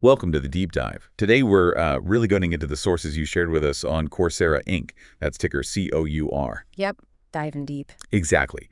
Welcome to the deep dive. Today we're really going into the sources you shared with us on Coursera Inc. That's ticker COUR. Yep, diving deep. Exactly.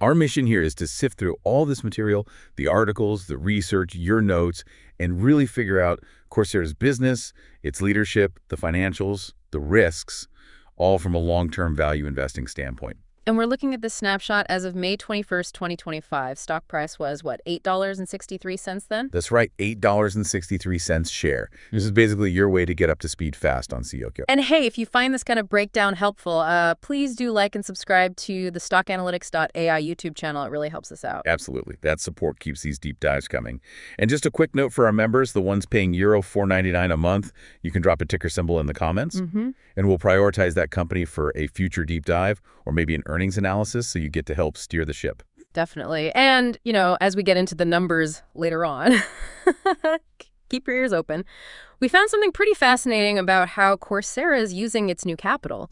Our mission here is to sift through all this material, the articles, the research, your notes, and really figure out Coursera's business, its leadership, the financials, the risks, all from a long-term value investing standpoint. And we're looking at this snapshot as of May 21st, 2025. Stock price was, what, $8.63 then? That's right, $8.63 share. This is basically your way to get up to speed fast on COUR. And hey, if you find this kind of breakdown helpful, please do like and subscribe to the stockanalytics.ai YouTube channel. It really helps us out. Absolutely. That support keeps these deep dives coming. And just a quick note for our members, the ones paying Euro $4.99 a month, you can drop a ticker symbol in the comments, and we'll prioritize that company for a future deep dive or maybe an earnings analysis so you get to help steer the ship. Definitely. And, as we get into the numbers later on, keep your ears open. We found something pretty fascinating about how Coursera is using its new capital.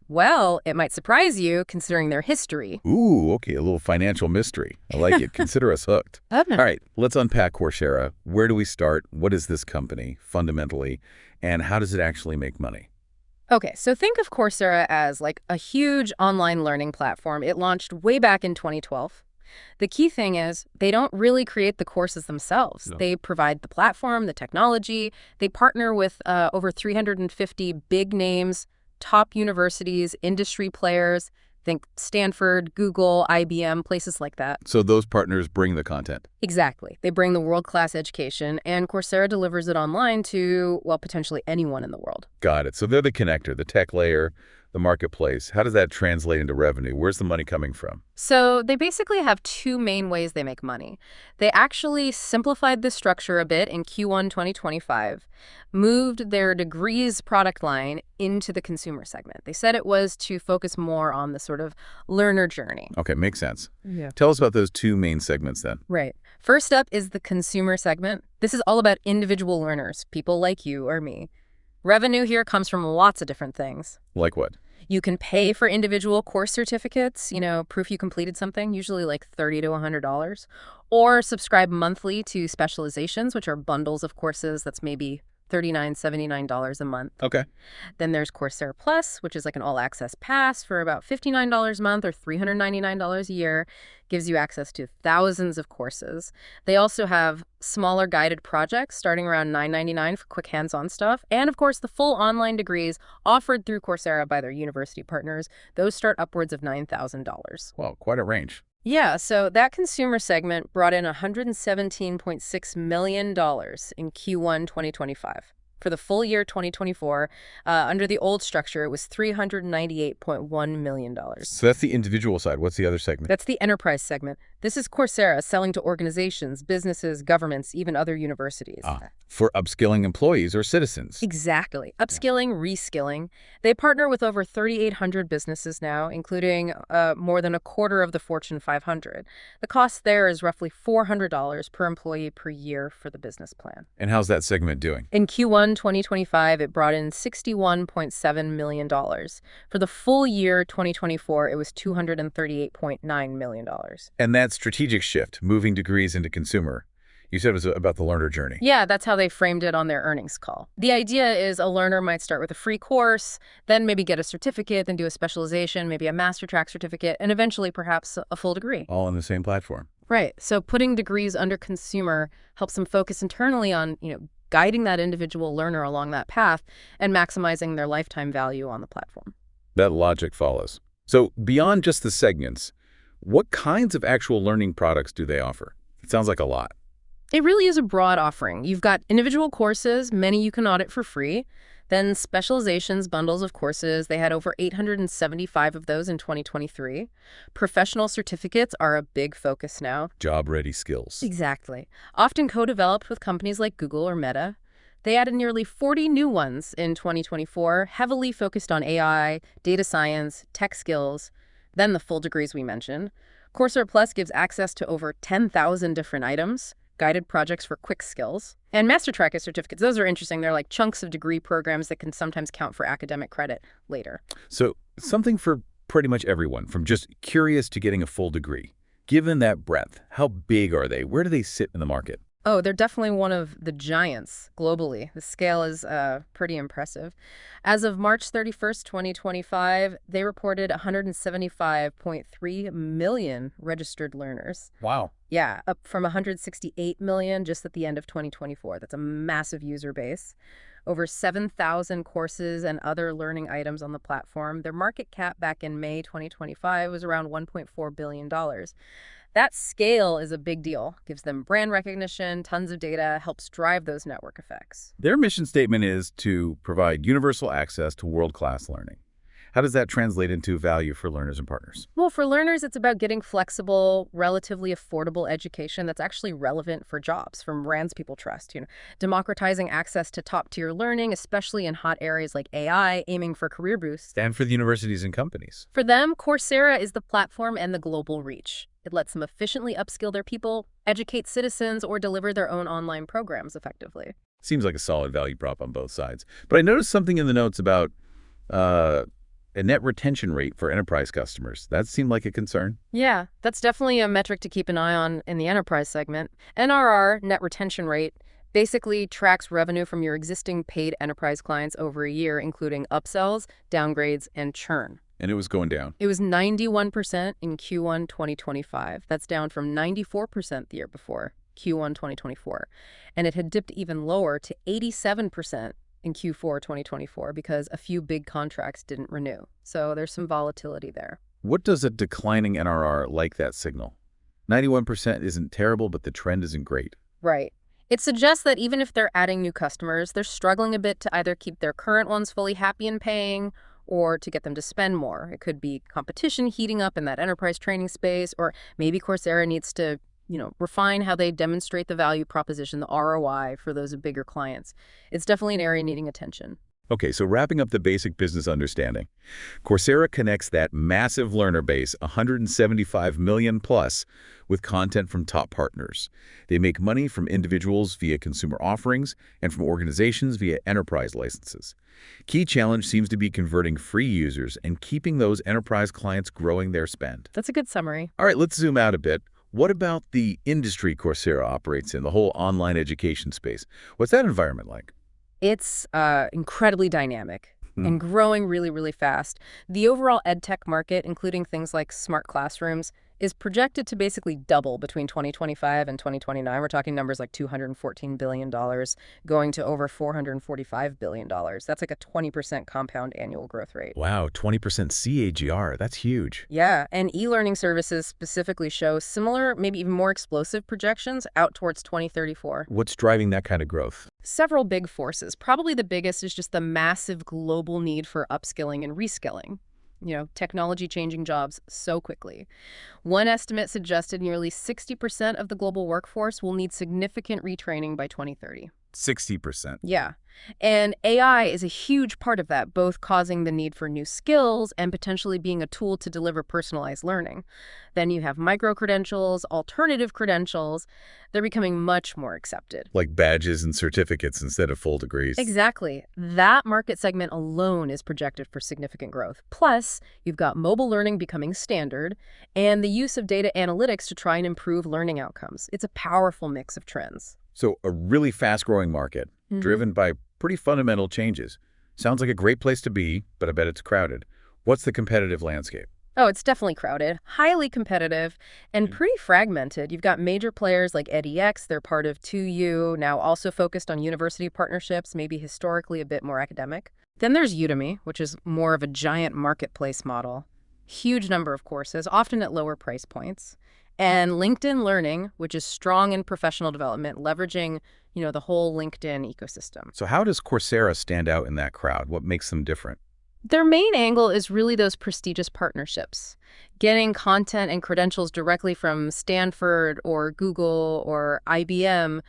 Well, it might surprise you considering their history. Ooh, okay, a little financial mystery. I like it. Consider us hooked. All right, let's unpack Coursera. Where do we start? What is this company fundamentally? And how does it actually make money? Okay, so think of Coursera as like a huge online learning platform. It launched way back in 2012. The key thing is they don't really create the courses themselves. No. They provide the platform, the technology. They partner with over 350 big names, top universities, industry players. Think Stanford, Google, IBM, places like that. So those partners bring the content. Exactly. They bring the world-class education, and Coursera delivers it online to, well, potentially anyone in the world. Got it. So they're the connector, the tech layer, the marketplace. How does that translate into revenue? Where's the money coming from? So they basically have two main ways they make money. They actually simplified this structure a bit in Q1 2025, moved their degrees product line into the consumer segment. They said it was to focus more on the sort of learner journey. Okay, makes sense. Yeah. Tell us about those two main segments then. Right. First up is the consumer segment. This is all about individual learners, people like you or me. Revenue here comes from lots of different things. Like what? You can pay for individual course certificates, proof you completed something, usually like $30 to $100, or subscribe monthly to specializations, which are bundles of courses that's maybe $39, $79 a month. Okay. Then there's Coursera Plus, which is like an all-access pass for about $59 a month or $399 a year. Gives you access to thousands of courses. They also have smaller guided projects starting around $9.99 for quick hands-on stuff. And of course, the full online degrees offered through Coursera by their university partners. Those start upwards of $9,000. Wow, quite a range. Yeah, so that consumer segment brought in $117.6 million in Q1 2025. For the full year 2024, under the old structure, it was $398.1 million. So that's the individual side. What's the other segment? That's the enterprise segment. This is Coursera selling to organizations, businesses, governments, even other universities. For upskilling employees or citizens. Exactly. Upskilling, reskilling. They partner with over 3,800 businesses now, including more than a quarter of the Fortune 500. The cost there is roughly $400 per employee per year for the business plan. And how's that segment doing? In Q1 2025, it brought in $61.7 million. For the full year 2024, it was $238.9 million. And that strategic shift, moving degrees into consumer, you said it was about the learner journey. Yeah, that's how they framed it on their earnings call. The idea is a learner might start with a free course, then maybe get a certificate, then do a specialization, maybe a master track certificate, and eventually perhaps a full degree. All on the same platform. Right. So putting degrees under consumer helps them focus internally on, guiding that individual learner along that path and maximizing their lifetime value on the platform. That logic follows. So beyond just the segments, what kinds of actual learning products do they offer? It sounds like a lot. It really is a broad offering. You've got individual courses, many you can audit for free. Then specializations, bundles of courses. They had over 875 of those in 2023. Professional certificates are a big focus now. Job-ready skills. Exactly. Often co-developed with companies like Google or Meta. They added nearly 40 new ones in 2024, heavily focused on AI, data science, tech skills, then the full degrees we mentioned. Coursera Plus gives access to over 10,000 different items, guided projects for quick skills, and master track certificates. Those are interesting. They're like chunks of degree programs that can sometimes count for academic credit later. So something for pretty much everyone, from just curious to getting a full degree. Given that breadth, how big are they? Where do they sit in the market? Oh, they're definitely one of the giants globally. The scale is pretty impressive. As of March 31st, 2025, they reported 175.3 million registered learners. Wow. Yeah, up from 168 million just at the end of 2024. That's a massive user base. Over 7,000 courses and other learning items on the platform. Their market cap back in May 2025 was around $1.4 billion. That scale is a big deal. Gives them brand recognition, tons of data, helps drive those network effects. Their mission statement is to provide universal access to world-class learning. How does that translate into value for learners and partners? Well, for learners, it's about getting flexible, relatively affordable education that's actually relevant for jobs from brands people trust, democratizing access to top-tier learning, especially in hot areas like AI, aiming for career boosts. And for the universities and companies. For them, Coursera is the platform and the global reach. It lets them efficiently upskill their people, educate citizens, or deliver their own online programs effectively. Seems like a solid value prop on both sides. But I noticed something in the notes about a net retention rate for enterprise customers. That seemed like a concern. Yeah, that's definitely a metric to keep an eye on in the enterprise segment. NRR, net retention rate, basically tracks revenue from your existing paid enterprise clients over a year, including upsells, downgrades, and churn. And it was going down. It was 91% in Q1 2025. That's down from 94% the year before, Q1 2024. And it had dipped even lower to 87% in Q4 2024 because a few big contracts didn't renew. So there's some volatility there. What does a declining NRR like that signal? 91% isn't terrible, but the trend isn't great. Right. It suggests that even if they're adding new customers, they're struggling a bit to either keep their current ones fully happy and paying or to get them to spend more. It could be competition heating up in that enterprise training space, or maybe Coursera needs to, refine how they demonstrate the value proposition, the ROI for those bigger clients. It's definitely an area needing attention. Okay, so wrapping up the basic business understanding, Coursera connects that massive learner base, 175 million plus, with content from top partners. They make money from individuals via consumer offerings and from organizations via enterprise licenses. Key challenge seems to be converting free users and keeping those enterprise clients growing their spend. That's a good summary. All right, let's zoom out a bit. What about the industry Coursera operates in, the whole online education space? What's that environment like? It's incredibly dynamic and growing really, really fast. The overall edtech market, including things like smart classrooms, is projected to basically double between 2025 and 2029. We're talking numbers like $214 billion going to over $445 billion. That's like a 20% compound annual growth rate. Wow, 20% CAGR. That's huge. Yeah, and e-learning services specifically show similar, maybe even more explosive projections out towards 2034. What's driving that kind of growth? Several big forces. Probably the biggest is just the massive global need for upskilling and reskilling. Technology changing jobs so quickly. One estimate suggested nearly 60% of the global workforce will need significant retraining by 2030. 60%. Yeah. And AI is a huge part of that, both causing the need for new skills and potentially being a tool to deliver personalized learning. Then you have micro-credentials, alternative credentials. They're becoming much more accepted. Like badges and certificates instead of full degrees. Exactly. That market segment alone is projected for significant growth. Plus, you've got mobile learning becoming standard and the use of data analytics to try and improve learning outcomes. It's a powerful mix of trends. So a really fast-growing market, driven by pretty fundamental changes. Sounds like a great place to be, but I bet it's crowded. What's the competitive landscape? Oh, it's definitely crowded, highly competitive, and pretty fragmented. You've got major players like edX, they're part of 2U, now also focused on university partnerships, maybe historically a bit more academic. Then there's Udemy, which is more of a giant marketplace model. Huge number of courses, often at lower price points. And LinkedIn Learning, which is strong in professional development, leveraging, the whole LinkedIn ecosystem. So how does Coursera stand out in that crowd? What makes them different? Their main angle is really those prestigious partnerships, getting content and credentials directly from Stanford or Google or IBM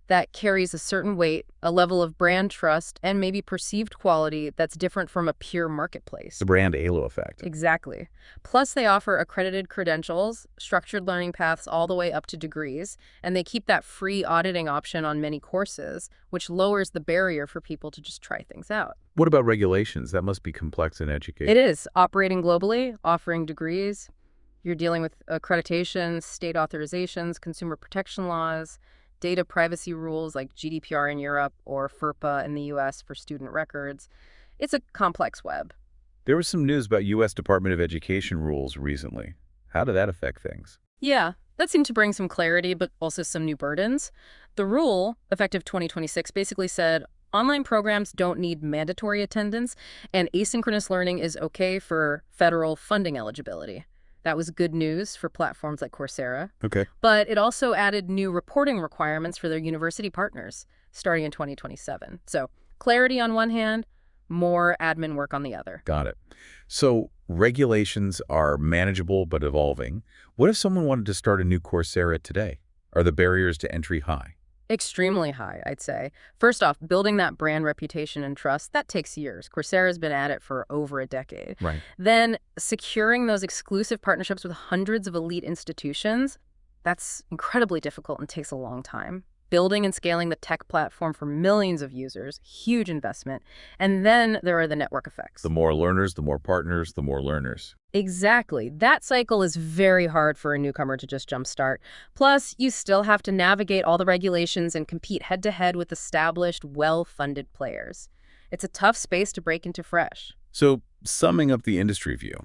that carries a certain weight, a level of brand trust, and maybe perceived quality that's different from a pure marketplace. The brand halo effect. Exactly. Plus, they offer accredited credentials, structured learning paths all the way up to degrees, and they keep that free auditing option on many courses, which lowers the barrier for people to just try things out. What about regulations? That must be complex in education. It is. Operating globally, offering degrees. You're dealing with accreditations, state authorizations, consumer protection laws. data privacy rules like GDPR in Europe or FERPA in the US for student records. It's a complex web. There was some news about U.S. Department of Education rules recently. How did that affect things? Yeah, that seemed to bring some clarity, but also some new burdens. The rule, effective 2026, basically said online programs don't need mandatory attendance, and asynchronous learning is okay for federal funding eligibility. That was good news for platforms like Coursera. Okay. But it also added new reporting requirements for their university partners starting in 2027. So clarity on one hand, more admin work on the other. Got it. So regulations are manageable but evolving. What if someone wanted to start a new Coursera today? Are the barriers to entry high? Extremely high, I'd say. First off, building that brand reputation and trust, that takes years. Coursera's been at it for over a decade. Right. Then securing those exclusive partnerships with hundreds of elite institutions, that's incredibly difficult and takes a long time. Building and scaling the tech platform for millions of users, huge investment. And then there are the network effects. The more learners, the more partners, the more learners. Exactly. That cycle is very hard for a newcomer to just jumpstart. Plus, you still have to navigate all the regulations and compete head-to-head with established, well-funded players. It's a tough space to break into fresh. So summing up the industry view,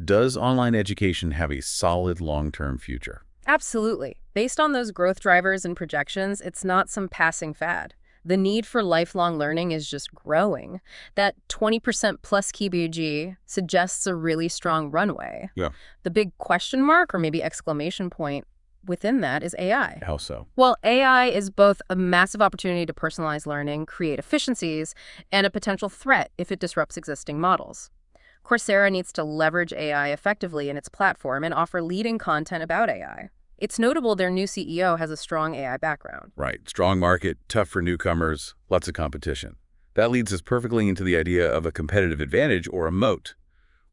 does online education have a solid long-term future? Absolutely. Based on those growth drivers and projections, it's not some passing fad. The need for lifelong learning is just growing. That 20% plus KBG suggests a really strong runway. Yeah. The big question mark, or maybe exclamation point, within that is AI. How so? Well, AI is both a massive opportunity to personalize learning, create efficiencies, and a potential threat if it disrupts existing models. Coursera needs to leverage AI effectively in its platform and offer leading content about AI. It's notable their new CEO has a strong AI background. Right. Strong market, tough for newcomers, lots of competition. That leads us perfectly into the idea of a competitive advantage or a moat.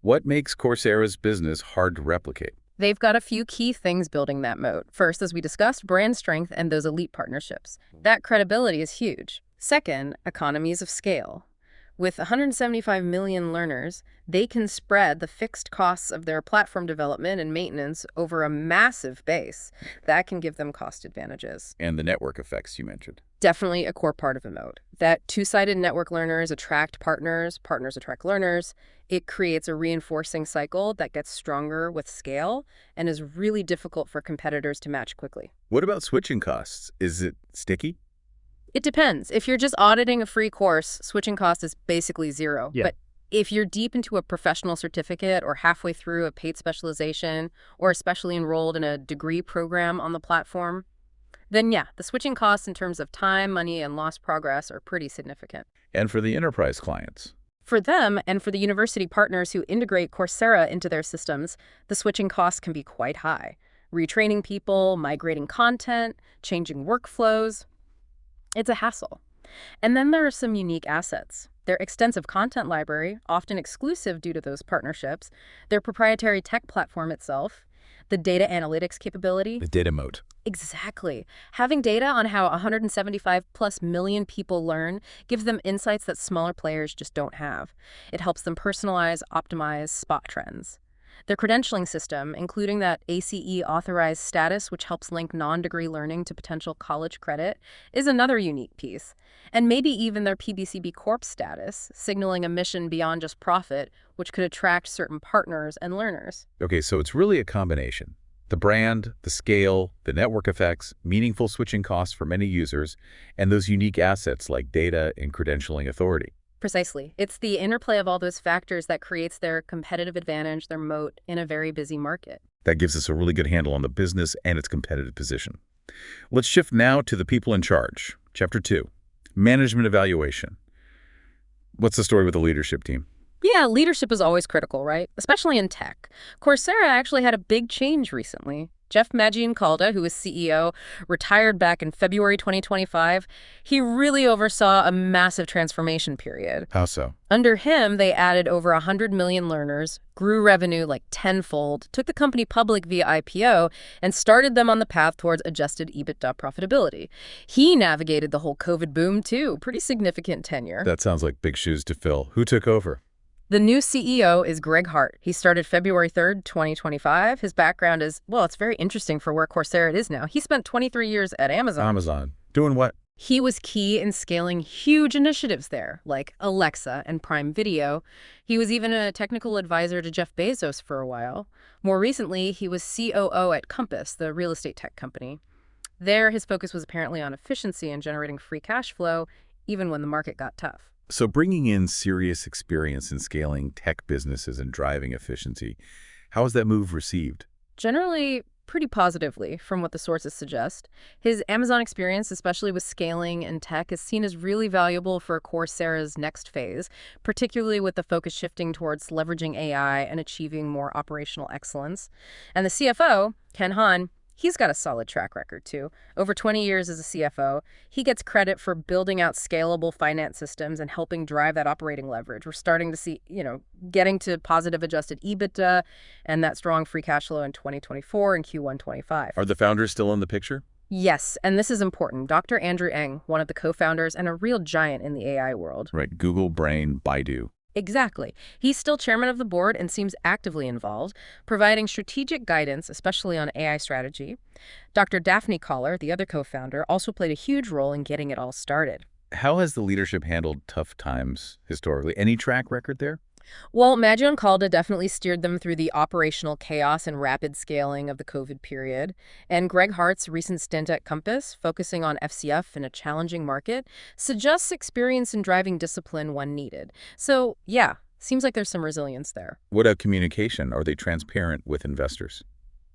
What makes Coursera's business hard to replicate? They've got a few key things building that moat. First, as we discussed, brand strength and those elite partnerships. That credibility is huge. Second, economies of scale. With 175 million learners, they can spread the fixed costs of their platform development and maintenance over a massive base. That can give them cost advantages. And the network effects you mentioned. Definitely a core part of a moat. That two-sided network learners attract partners, partners attract learners. It creates a reinforcing cycle that gets stronger with scale and is really difficult for competitors to match quickly. What about switching costs? Is it sticky? It depends. If you're just auditing a free course, switching cost is basically zero. Yeah. But if you're deep into a professional certificate or halfway through a paid specialization or especially enrolled in a degree program on the platform, then yeah, the switching costs in terms of time, money, and lost progress are pretty significant. And for the enterprise clients? For them and for the university partners who integrate Coursera into their systems, the switching costs can be quite high. Retraining people, migrating content, changing workflows. It's a hassle. And then there are some unique assets. Their extensive content library, often exclusive due to those partnerships, their proprietary tech platform itself, the data analytics capability. The data moat. Exactly. Having data on how 175 plus million people learn gives them insights that smaller players just don't have. It helps them personalize, optimize, spot trends. Their credentialing system, including that ACE authorized status, which helps link non-degree learning to potential college credit, is another unique piece. And maybe even their PBCB Corp status, signaling a mission beyond just profit, which could attract certain partners and learners. Okay, so it's really a combination. The brand, the scale, the network effects, meaningful switching costs for many users, and those unique assets like data and credentialing authority. Precisely. It's the interplay of all those factors that creates their competitive advantage, their moat, in a very busy market. That gives us a really good handle on the business and its competitive position. Let's shift now to the people in charge. Chapter 2, Management Evaluation. What's the story with the leadership team? Yeah, leadership is always critical, right? Especially in tech. Coursera actually had a big change recently. Jeff Maggioncalda, who was CEO, retired back in February 2025. He really oversaw a massive transformation period. How so? Under him, they added over 100 million learners, grew revenue like tenfold, took the company public via IPO, and started them on the path towards adjusted EBITDA profitability. He navigated the whole COVID boom, too. Pretty significant tenure. That sounds like big shoes to fill. Who took over? The new CEO is Greg Hart. He started February 3rd, 2025. His background is, well, it's very interesting for where Coursera is now. He spent 23 years at Amazon. Amazon. Doing what? He was key in scaling huge initiatives there, like Alexa and Prime Video. He was even a technical advisor to Jeff Bezos for a while. More recently, he was COO at Compass, the real estate tech company. There, his focus was apparently on efficiency and generating free cash flow, even when the market got tough. So bringing in serious experience in scaling tech businesses and driving efficiency, how was that move received? Generally, pretty positively, from what the sources suggest. His Amazon experience, especially with scaling and tech, is seen as really valuable for Coursera's next phase, particularly with the focus shifting towards leveraging AI and achieving more operational excellence. And the CFO, Ken Han, he's got a solid track record, too. Over 20 years as a CFO, he gets credit for building out scalable finance systems and helping drive that operating leverage. We're starting to see, getting to positive adjusted EBITDA and that strong free cash flow in 2024 and Q1 25. Are the founders still in the picture? Yes, and this is important. Dr. Andrew Ng, one of the co-founders and a real giant in the AI world. Right, Google, Brain, Baidu. Exactly. He's still chairman of the board and seems actively involved, providing strategic guidance, especially on AI strategy. Dr. Daphne Koller, the other co-founder, also played a huge role in getting it all started. How has the leadership handled tough times historically? Any track record there? Well, Maggio and Calda definitely steered them through the operational chaos and rapid scaling of the COVID period. And Greg Hart's recent stint at Compass, focusing on FCF in a challenging market, suggests experience in driving discipline when needed. So, yeah, seems like there's some resilience there. What about communication? Are they transparent with investors?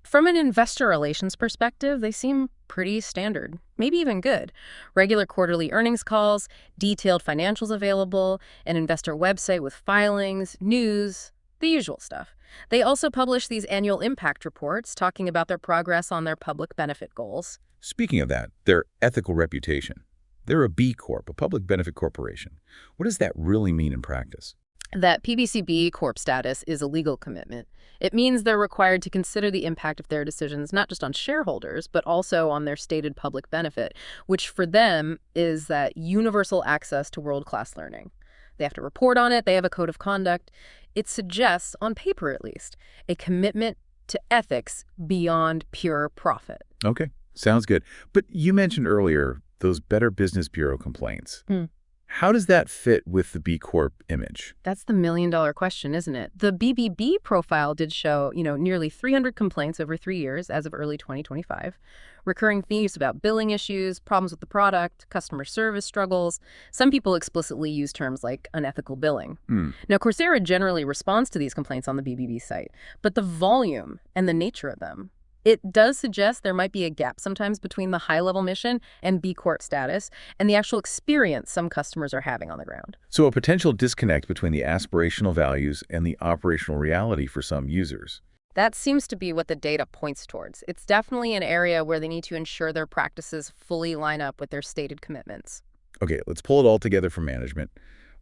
From an investor relations perspective, they seem pretty standard, maybe even good. Regular quarterly earnings calls, detailed financials available, an investor website with filings, news, the usual stuff. They also publish these annual impact reports talking about their progress on their public benefit goals. Speaking of that, their ethical reputation. They're a B Corp, a public benefit corporation. What does that really mean in practice? That PBCB Corp status is a legal commitment. It means they're required to consider the impact of their decisions not just on shareholders, but also on their stated public benefit, which for them is that universal access to world-class learning. They have to report on it. They have a code of conduct. It suggests, on paper at least, a commitment to ethics beyond pure profit. Okay, sounds good. But you mentioned earlier those Better Business Bureau complaints. How does that fit with the B Corp image? That's the million-dollar question, isn't it? The BBB profile did show, nearly 300 complaints over 3 years as of early 2025. Recurring themes about billing issues, problems with the product, customer service struggles. Some people explicitly use terms like unethical billing. Now, Coursera generally responds to these complaints on the BBB site, but the volume and the nature of them, it does suggest there might be a gap sometimes between the high-level mission and B Corp status and the actual experience some customers are having on the ground. So a potential disconnect between the aspirational values and the operational reality for some users. That seems to be what the data points towards. It's definitely an area where they need to ensure their practices fully line up with their stated commitments. Okay, let's pull it all together for management.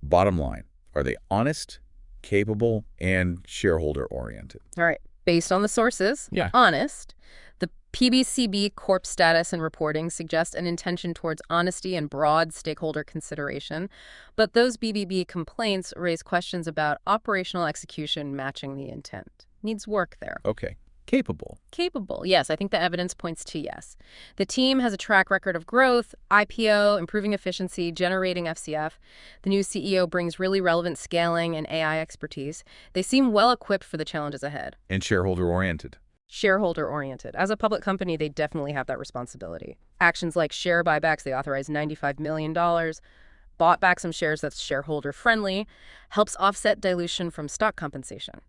Bottom line, are they honest, capable, and shareholder-oriented? All right. Based on the sources, honest, the PBCB Corp status and reporting suggest an intention towards honesty and broad stakeholder consideration, but those BBB complaints raise questions about operational execution matching the intent. Needs work there. Okay. Capable. Capable, yes. I think the evidence points to yes. The team has a track record of growth, IPO, improving efficiency, generating FCF. The new CEO brings really relevant scaling and AI expertise. They seem well equipped for the challenges ahead. And shareholder-oriented. Shareholder-oriented. As a public company, they definitely have that responsibility. Actions like share buybacks, they authorized $95 million, bought back some shares that's shareholder-friendly, helps offset dilution from stock compensation.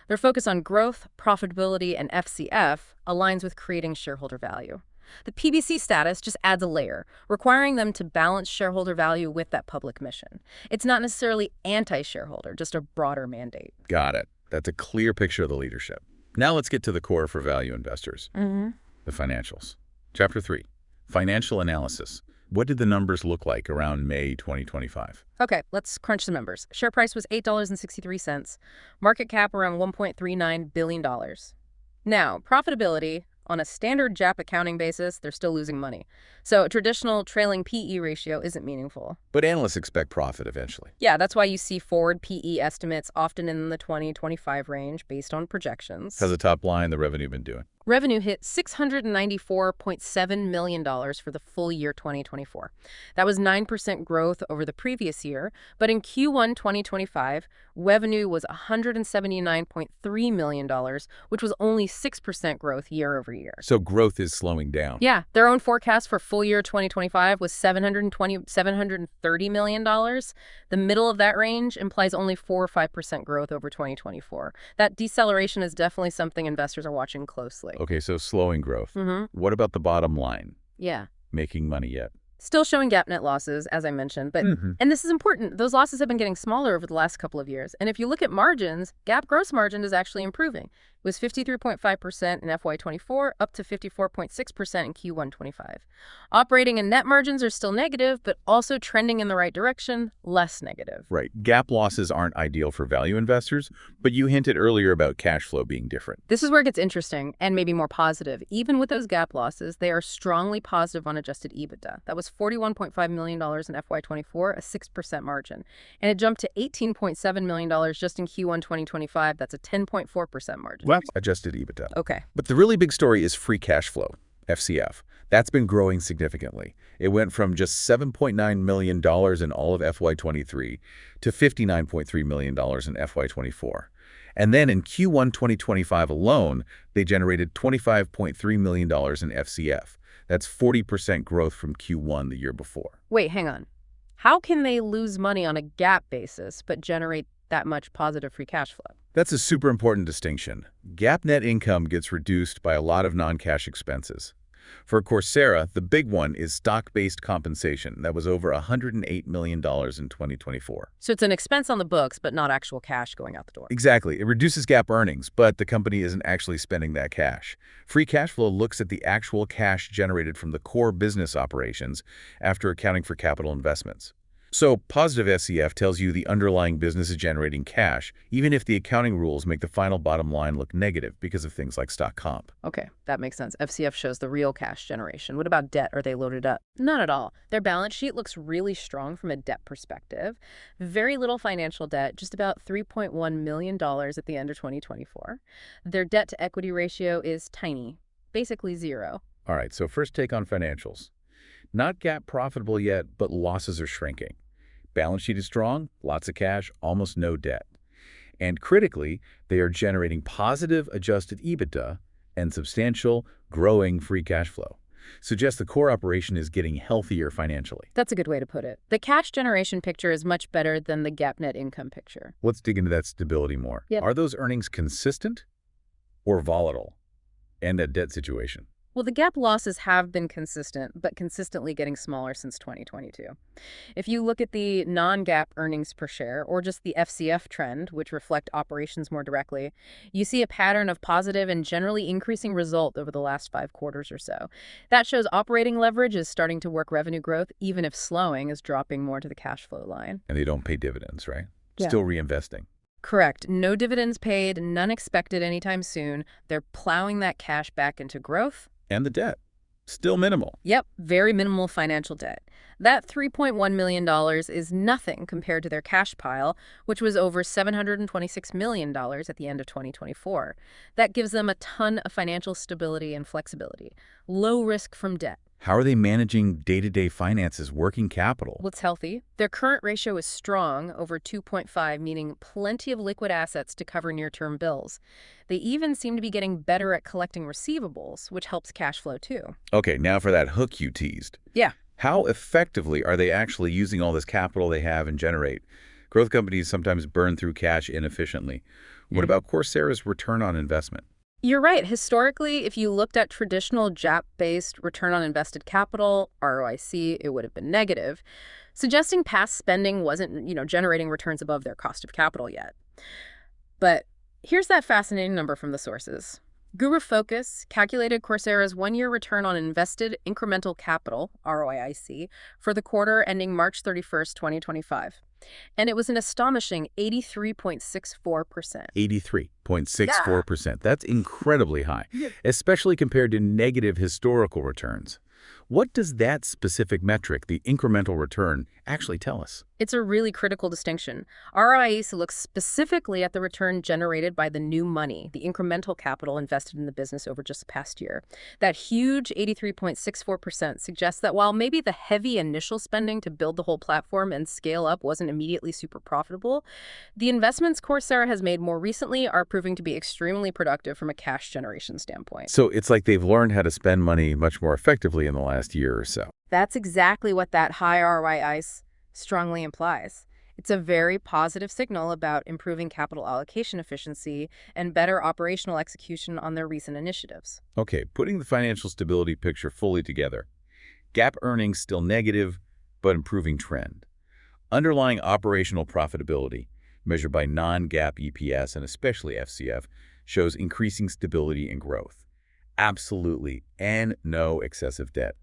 Their focus on growth, profitability, and FCF aligns with creating shareholder value. The PBC status just adds a layer, requiring them to balance shareholder value with that public mission. It's not necessarily anti-shareholder, just a broader mandate. Got it. That's a clear picture of the leadership. Now let's get to the core for value investors, the financials. Chapter 3, Financial Analysis. What did the numbers look like around May 2025? Okay, let's crunch the numbers. Share price was $8.63. Market cap around $1.39 billion. Now, profitability, On a standard GAAP accounting basis, they're still losing money. So a traditional trailing PE ratio isn't meaningful. But analysts expect profit eventually. Yeah, that's why you see forward PE estimates often in the 20-25 range based on projections. How's the top line, the revenue been doing? Revenue hit $694.7 million for the full year 2024. That was 9% growth over the previous year, but in Q1 2025, revenue was $179.3 million, which was only 6% growth year over year. So growth is slowing down. Yeah, their own forecast for full year 2025 was $730 million. The middle of that range implies only 4 or 5% growth over 2024. That deceleration is definitely something investors are watching closely. Okay, so slowing growth. What about the bottom line? Yeah. Making money yet? Still showing GAAP net losses, as I mentioned, but and this is important, those losses have been getting smaller over the last couple of years. And if you look at margins, GAAP gross margin is actually improving. It was 53.5% in FY24, up to 54.6% in Q1 25. Operating and net margins are still negative, but also trending in the right direction, less negative. Right. GAAP losses aren't ideal for value investors, but you hinted earlier about cash flow being different. This is where it gets interesting and maybe more positive. Even with those GAAP losses, they are strongly positive on adjusted EBITDA. That was $41.5 million in FY24, a 6% margin. And it jumped to $18.7 million just in Q1 2025. That's a 10.4% margin. What? Adjusted EBITDA. Okay. But the really big story is free cash flow, FCF. That's been growing significantly. It went from just $7.9 million in all of FY23 to $59.3 million in FY24. And then in Q1 2025 alone, they generated $25.3 million in FCF. That's 40% growth from Q1 the year before. Wait, hang on. How can they lose money on a GAAP basis but generate that much positive free cash flow? That's a super important distinction. GAAP net income gets reduced by a lot of non-cash expenses. For Coursera, the big one is stock-based compensation. That was over $108 million in 2024. So it's an expense on the books, but not actual cash going out the door. Exactly. It reduces GAAP earnings, but the company isn't actually spending that cash. Free cash flow looks at the actual cash generated from the core business operations after accounting for capital investments. So positive FCF tells you the underlying business is generating cash, even if the accounting rules make the final bottom line look negative because of things like stock comp. Okay, that makes sense. FCF shows the real cash generation. What about debt? Are they loaded up? Not at all. Their balance sheet looks really strong from a debt perspective. Very little financial debt, just about $3.1 million at the end of 2024. Their debt-to-equity ratio is tiny, basically zero. All right, so first take on financials. Not GAAP profitable yet, but losses are shrinking. Balance sheet is strong, lots of cash, almost no debt. And critically, they are generating positive adjusted EBITDA and substantial, growing free cash flow. Suggests the core operation is getting healthier financially. That's a good way to put it. The cash generation picture is much better than the GAAP net income picture. Let's dig into that stability more. Yep. Are those earnings consistent or volatile? And that debt situation? Well, the GAAP losses have been consistent, but consistently getting smaller since 2022. If you look at the non-GAAP earnings per share, or just the FCF trend, which reflect operations more directly, you see a pattern of positive and generally increasing result over the last 5 quarters or so. That shows operating leverage is starting to work revenue growth, even if slowing is dropping more to the cash flow line. And they don't pay dividends, right? Yeah. Still reinvesting. Correct. No dividends paid, none expected anytime soon. They're plowing that cash back into growth. And the debt, still minimal. Yep, very minimal financial debt. That $3.1 million is nothing compared to their cash pile, which was over $726 million at the end of 2024. That gives them a ton of financial stability and flexibility. Low risk from debt. How are they managing day-to-day finances, working capital? Well, it's healthy. Their current ratio is strong, over 2.5, meaning plenty of liquid assets to cover near-term bills. They even seem to be getting better at collecting receivables, which helps cash flow too. Okay, now for that hook you teased. Yeah. How effectively are they actually using all this capital they have and generate? Growth companies sometimes burn through cash inefficiently. What about Coursera's return on investment? You're right. Historically, if you looked at traditional GAAP-based return on invested capital, ROIC, it would have been negative, suggesting past spending wasn't, generating returns above their cost of capital yet. But here's that fascinating number from the sources. Guru Focus calculated Coursera's one-year return on invested incremental capital, ROIC, for the quarter ending March 31st, 2025. And it was an astonishing 83.64%. 83.64%. That's incredibly high, especially compared to negative historical returns. What does that specific metric, the incremental return, actually tell us? It's a really critical distinction. ROIC looks specifically at the return generated by the new money, the incremental capital invested in the business over just the past year. That huge 83.64% suggests that while maybe the heavy initial spending to build the whole platform and scale up wasn't immediately super profitable, the investments Coursera has made more recently are proving to be extremely productive from a cash generation standpoint. So it's like they've learned how to spend money much more effectively in the last year or so. That's exactly what that high ROIC strongly implies. It's a very positive signal about improving capital allocation efficiency and better operational execution on their recent initiatives. Okay, putting the financial stability picture fully together. GAAP earnings still negative, but improving trend. Underlying operational profitability, measured by non-GAAP EPS and especially FCF, shows increasing stability and growth. Absolutely, and no excessive debt.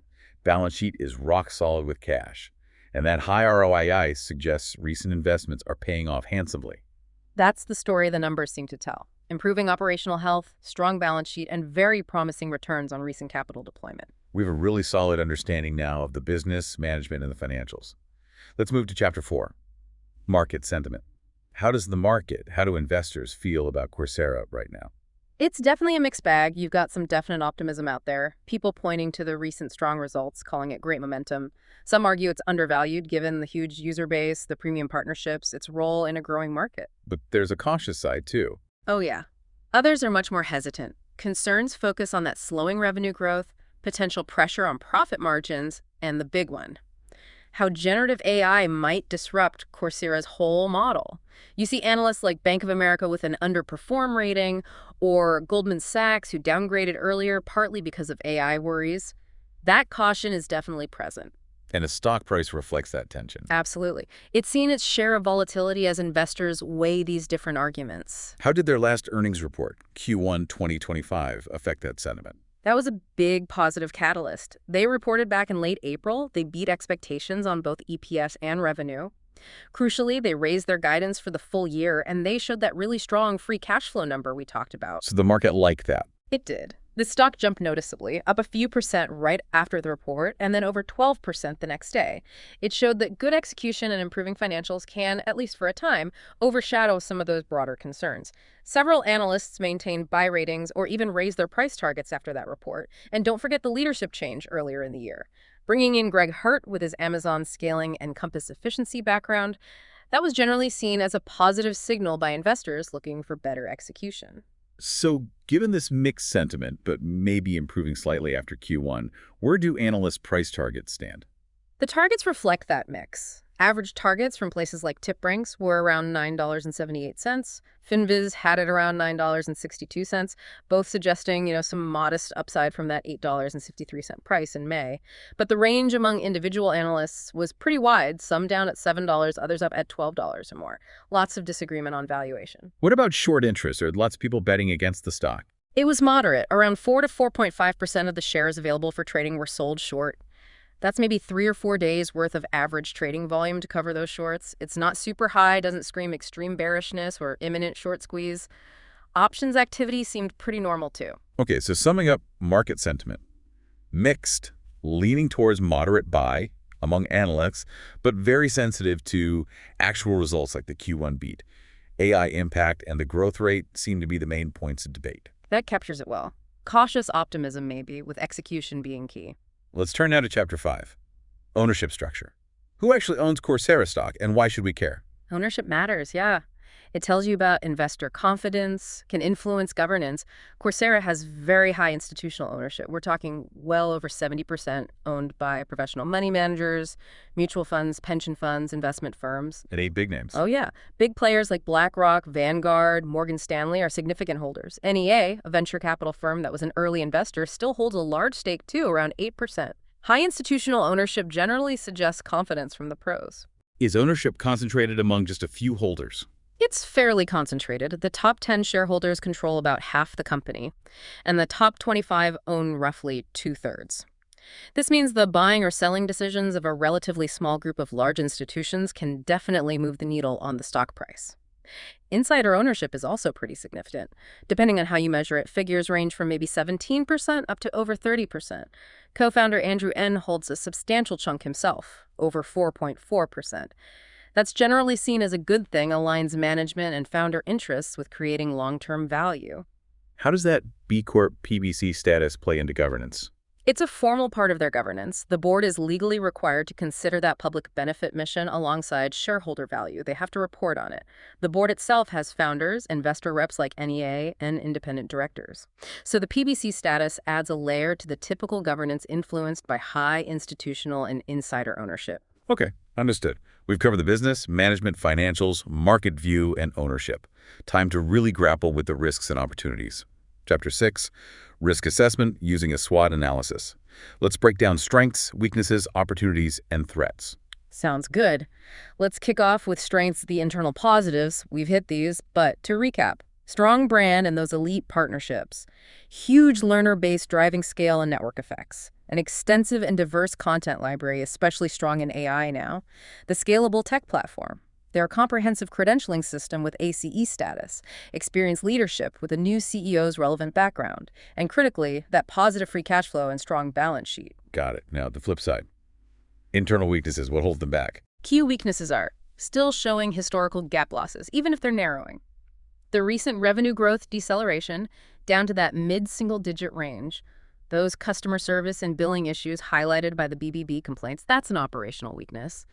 Balance sheet is rock solid with cash. And that high ROIC suggests recent investments are paying off handsomely. That's the story the numbers seem to tell. Improving operational health, strong balance sheet, and very promising returns on recent capital deployment. We have a really solid understanding now of the business, management, and the financials. Let's move to Chapter 4, Market Sentiment. How does the market, how do investors feel about Coursera right now? It's definitely a mixed bag. You've got some definite optimism out there. People pointing to the recent strong results, calling it great momentum. Some argue it's undervalued given the huge user base, the premium partnerships, its role in a growing market. But there's a cautious side, too. Oh, yeah. Others are much more hesitant. Concerns focus on that slowing revenue growth, potential pressure on profit margins, and the big one, how generative AI might disrupt Coursera's whole model. You see analysts like Bank of America with an underperform rating, or Goldman Sachs who downgraded earlier partly because of AI worries. That caution is definitely present. And a stock price reflects that tension. Absolutely. It's seen its share of volatility as investors weigh these different arguments. How did their last earnings report, Q1 2025, affect that sentiment? That was a big positive catalyst. They reported back in late April. They beat expectations on both EPS and revenue. Crucially, they raised their guidance for the full year, and they showed that really strong free cash flow number we talked about. So the market liked that. It did. The stock jumped noticeably, up a few percent right after the report, and then over 12% the next day. It showed that good execution and improving financials can, at least for a time, overshadow some of those broader concerns. Several analysts maintained buy ratings or even raised their price targets after that report. And don't forget the leadership change earlier in the year. Bringing in Greg Hart with his Amazon scaling and Compass efficiency background, that was generally seen as a positive signal by investors looking for better execution. So given this mixed sentiment, but maybe improving slightly after Q1, where do analysts' price targets stand? The targets reflect that mix. Average targets from places like TipRanks were around $9.78. FinViz had it around $9.62, both suggesting, some modest upside from that $8.53 price in May. But the range among individual analysts was pretty wide, some down at $7, others up at $12 or more. Lots of disagreement on valuation. What about short interest? Are lots of people betting against the stock? It was moderate. Around 4 to 4.5% of the shares available for trading were sold short. That's maybe 3 or 4 days worth of average trading volume to cover those shorts. It's not super high, doesn't scream extreme bearishness or imminent short squeeze. Options activity seemed pretty normal too. Okay, so summing up market sentiment. Mixed, leaning towards moderate buy among analysts, but very sensitive to actual results like the Q1 beat. AI impact and the growth rate seem to be the main points of debate. That captures it well. Cautious optimism maybe, with execution being key. Let's turn now to Chapter 5, Ownership Structure. Who actually owns Coursera stock, and why should we care? Ownership matters, yeah. It tells you about investor confidence, can influence governance. Coursera has very high institutional ownership. We're talking well over 70% owned by professional money managers, mutual funds, pension funds, investment firms. And 8 big names. Oh, yeah. Big players like BlackRock, Vanguard, Morgan Stanley are significant holders. NEA, a venture capital firm that was an early investor, still holds a large stake too, around 8%. High institutional ownership generally suggests confidence from the pros. Is ownership concentrated among just a few holders? It's fairly concentrated. The top 10 shareholders control about half the company, and the top 25 own roughly two-thirds. This means the buying or selling decisions of a relatively small group of large institutions can definitely move the needle on the stock price. Insider ownership is also pretty significant. Depending on how you measure it, figures range from maybe 17% up to over 30%. Co-founder Andrew N. holds a substantial chunk himself, over 4.4%. That's generally seen as a good thing, aligns management and founder interests with creating long-term value. How does that B Corp PBC status play into governance? It's a formal part of their governance. The board is legally required to consider that public benefit mission alongside shareholder value. They have to report on it. The board itself has founders, investor reps like NEA, and independent directors. So the PBC status adds a layer to the typical governance influenced by high institutional and insider ownership. Okay, understood. We've covered the business, management, financials, market view, and ownership. Time to really grapple with the risks and opportunities. Chapter 6, Risk Assessment using a SWOT analysis. Let's break down strengths, weaknesses, opportunities, and threats. Sounds good. Let's kick off with strengths, the internal positives. We've hit these, but to recap, strong brand and those elite partnerships, huge learner base driving scale and network effects, an extensive and diverse content library, especially strong in AI now, the scalable tech platform, their comprehensive credentialing system with ACE status, experienced leadership with a new CEO's relevant background, and critically, that positive free cash flow and strong balance sheet. Got it. Now, the flip side. Internal weaknesses, what holds them back? Key weaknesses are still showing historical gap losses, even if they're narrowing. The recent revenue growth deceleration down to that mid-single-digit range, those customer service and billing issues highlighted by the BBB complaints, that's an operational weakness.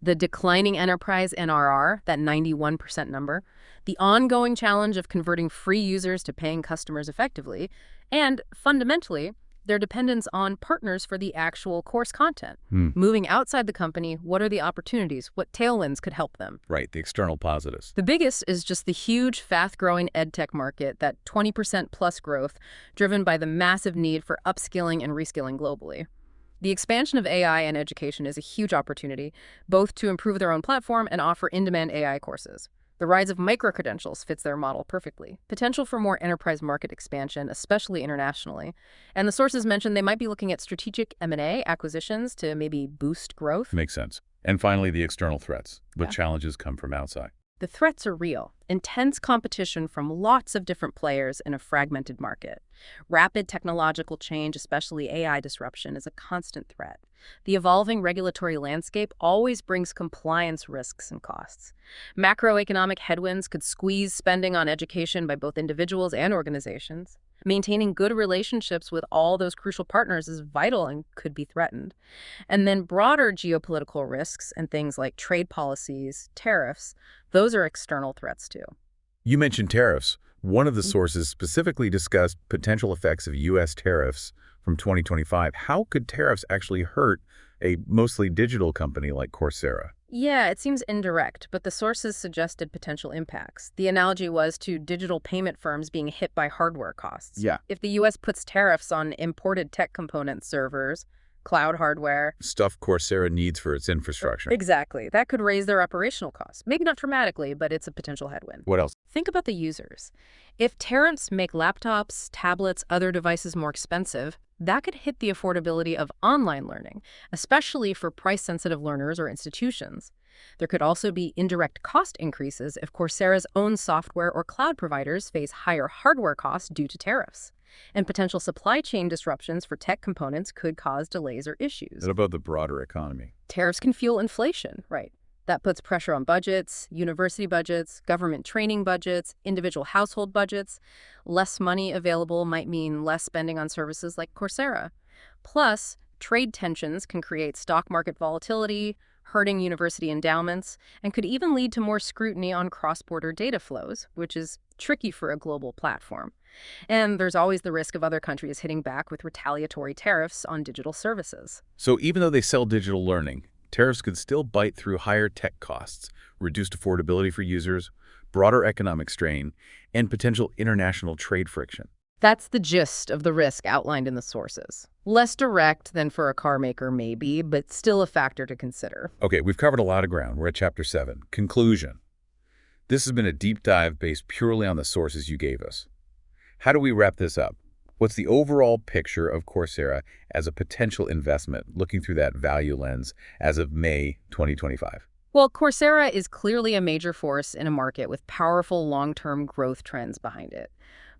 The declining enterprise NRR, that 91% number, the ongoing challenge of converting free users to paying customers effectively, and fundamentally, their dependence on partners for the actual course content. Moving outside the company, what are the opportunities? What tailwinds could help them? Right, the external positives. The biggest is just the huge, fast-growing edtech market, that 20% plus growth, driven by the massive need for upskilling and reskilling globally. The expansion of AI and education is a huge opportunity, both to improve their own platform and offer in-demand AI courses. The rise of micro-credentials fits their model perfectly. Potential for more enterprise market expansion, especially internationally. And the sources mentioned they might be looking at strategic M&A acquisitions to maybe boost growth. Makes sense. And finally, the external threats. What Yeah. challenges come from outside? The threats are real. Intense competition from lots of different players in a fragmented market. Rapid technological change, especially AI disruption, is a constant threat. The evolving regulatory landscape always brings compliance risks and costs. Macroeconomic headwinds could squeeze spending on education by both individuals and organizations. Maintaining good relationships with all those crucial partners is vital and could be threatened. And then broader geopolitical risks and things like trade policies, tariffs, those are external threats too. You mentioned tariffs. One of the sources specifically discussed potential effects of U.S. tariffs from 2025. How could tariffs actually hurt a mostly digital company like Coursera? Yeah, it seems indirect, but the sources suggested potential impacts. The analogy was to digital payment firms being hit by hardware costs. Yeah. If the U.S. puts tariffs on imported tech components, servers, cloud hardware. Stuff Coursera needs for its infrastructure. Exactly. That could raise their operational costs. Maybe not dramatically, but it's a potential headwind. What else? Think about the users. If tariffs make laptops, tablets, other devices more expensive, that could hit the affordability of online learning, especially for price-sensitive learners or institutions. There could also be indirect cost increases if Coursera's own software or cloud providers face higher hardware costs due to tariffs. And potential supply chain disruptions for tech components could cause delays or issues. What about the broader economy? Tariffs can fuel inflation, right? That puts pressure on budgets, university budgets, government training budgets, individual household budgets. Less money available might mean less spending on services like Coursera. Plus, trade tensions can create stock market volatility, hurting university endowments, and could even lead to more scrutiny on cross-border data flows, which is tricky for a global platform. And there's always the risk of other countries hitting back with retaliatory tariffs on digital services. So even though they sell digital learning, tariffs could still bite through higher tech costs, reduced affordability for users, broader economic strain, and potential international trade friction. That's the gist of the risk outlined in the sources. Less direct than for a car maker, maybe, but still a factor to consider. Okay, we've covered a lot of ground. We're at Chapter 7. Conclusion. This has been a deep dive based purely on the sources you gave us. How do we wrap this up? What's the overall picture of Coursera as a potential investment, looking through that value lens as of May 2025? Well, Coursera is clearly a major force in a market with powerful long-term growth trends behind it.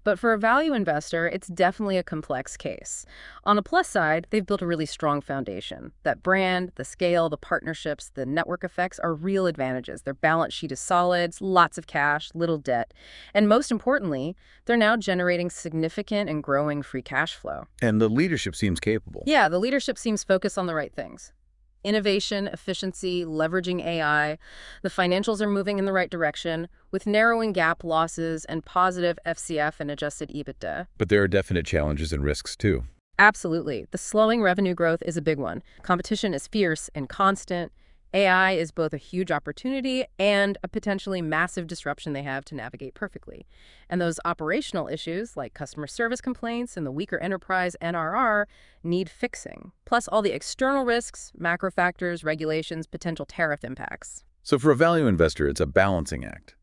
But for a value investor, it's definitely a complex case. On a plus side, they've built a really strong foundation. That brand, the scale, the partnerships, the network effects are real advantages. Their balance sheet is solid, lots of cash, little debt. And most importantly, they're now generating significant and growing free cash flow. And the leadership seems capable. Yeah, the leadership seems focused on the right things. Innovation, efficiency, leveraging AI. The financials are moving in the right direction, with narrowing gap losses and positive FCF and adjusted EBITDA. But there are definite challenges and risks, too. Absolutely. The slowing revenue growth is a big one. Competition is fierce and constant. AI is both a huge opportunity and a potentially massive disruption they have to navigate perfectly. And those operational issues, like customer service complaints and the weaker enterprise NRR, need fixing. Plus all the external risks, macro factors, regulations, potential tariff impacts. So for a value investor, it's a balancing act.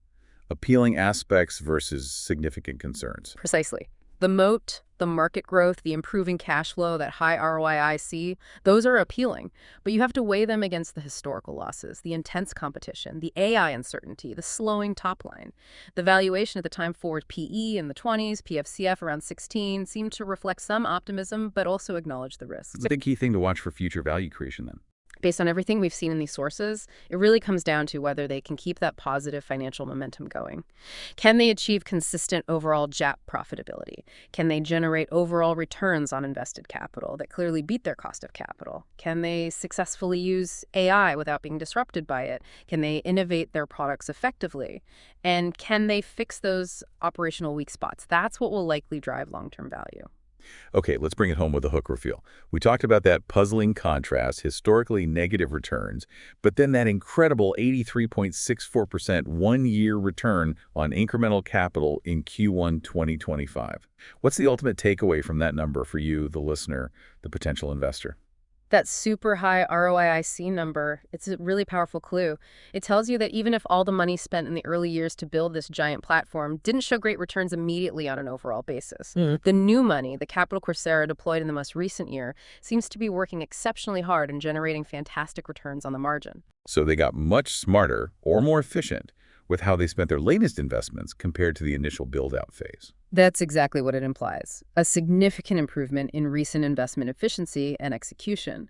Appealing aspects versus significant concerns. Precisely. The moat, the market growth, the improving cash flow, that high ROIC, those are appealing. But you have to weigh them against the historical losses, the intense competition, the AI uncertainty, the slowing top line. The valuation at the time forward PE in the 20s, PFCF around 16, seemed to reflect some optimism, but also acknowledge the risks. It's a big key thing to watch for future value creation, then. Based on everything we've seen in these sources, it really comes down to whether they can keep that positive financial momentum going. Can they achieve consistent overall GAAP profitability? Can they generate overall returns on invested capital that clearly beat their cost of capital? Can they successfully use AI without being disrupted by it? Can they innovate their products effectively? And can they fix those operational weak spots? That's what will likely drive long-term value. Okay, let's bring it home with a hook reveal. We talked about that puzzling contrast, historically negative returns, but then that incredible 83.64% one-year return on incremental capital in Q1 2025. What's the ultimate takeaway from that number for you, the listener, the potential investor? That super high ROIC number, it's a really powerful clue. It tells you that even if all the money spent in the early years to build this giant platform didn't show great returns immediately on an overall basis, the new money, the capital Coursera deployed in the most recent year, seems to be working exceptionally hard and generating fantastic returns on the margin. So they got much smarter or more efficient with how they spent their latest investments compared to the initial build-out phase. That's exactly what it implies, a significant improvement in recent investment efficiency and execution.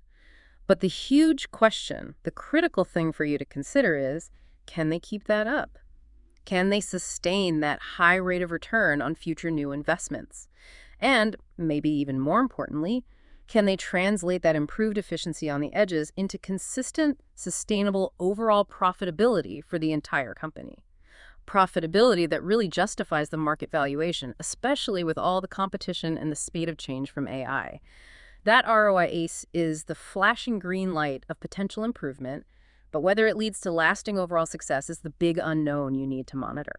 But the huge question, the critical thing for you to consider is, can they keep that up? Can they sustain that high rate of return on future new investments? And, maybe even more importantly, can they translate that improved efficiency on the edges into consistent, sustainable overall profitability for the entire company? Profitability that really justifies the market valuation, especially with all the competition and the speed of change from AI. That ROI is the flashing green light of potential improvement, but whether it leads to lasting overall success is the big unknown you need to monitor.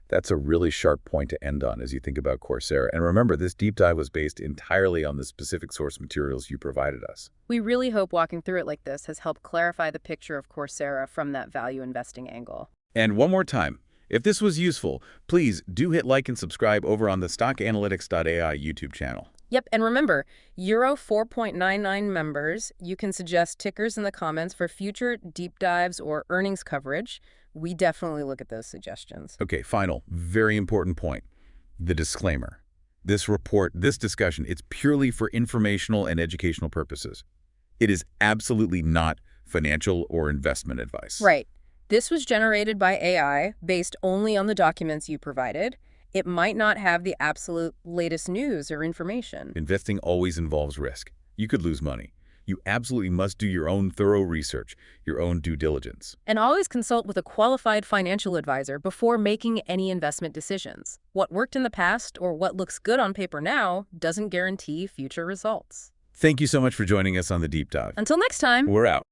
That's a really sharp point to end on as you think about Coursera. And remember, this deep dive was based entirely on the specific source materials you provided us. We really hope walking through it like this has helped clarify the picture of Coursera from that value investing angle. And one more time, if this was useful, please do hit like and subscribe over on the stockanalytics.ai YouTube channel. Yep, and remember, Euro 4.99 members, you can suggest tickers in the comments for future deep dives or earnings coverage. We definitely look at those suggestions. Okay, final, very important point. The disclaimer. This report, this discussion, it's purely for informational and educational purposes. It is absolutely not financial or investment advice. Right. This was generated by AI based only on the documents you provided. It might not have the absolute latest news or information. Investing always involves risk. You could lose money. You absolutely must do your own thorough research, your own due diligence. And always consult with a qualified financial advisor before making any investment decisions. What worked in the past or what looks good on paper now doesn't guarantee future results. Thank you so much for joining us on the Deep Dive. Until next time. We're out.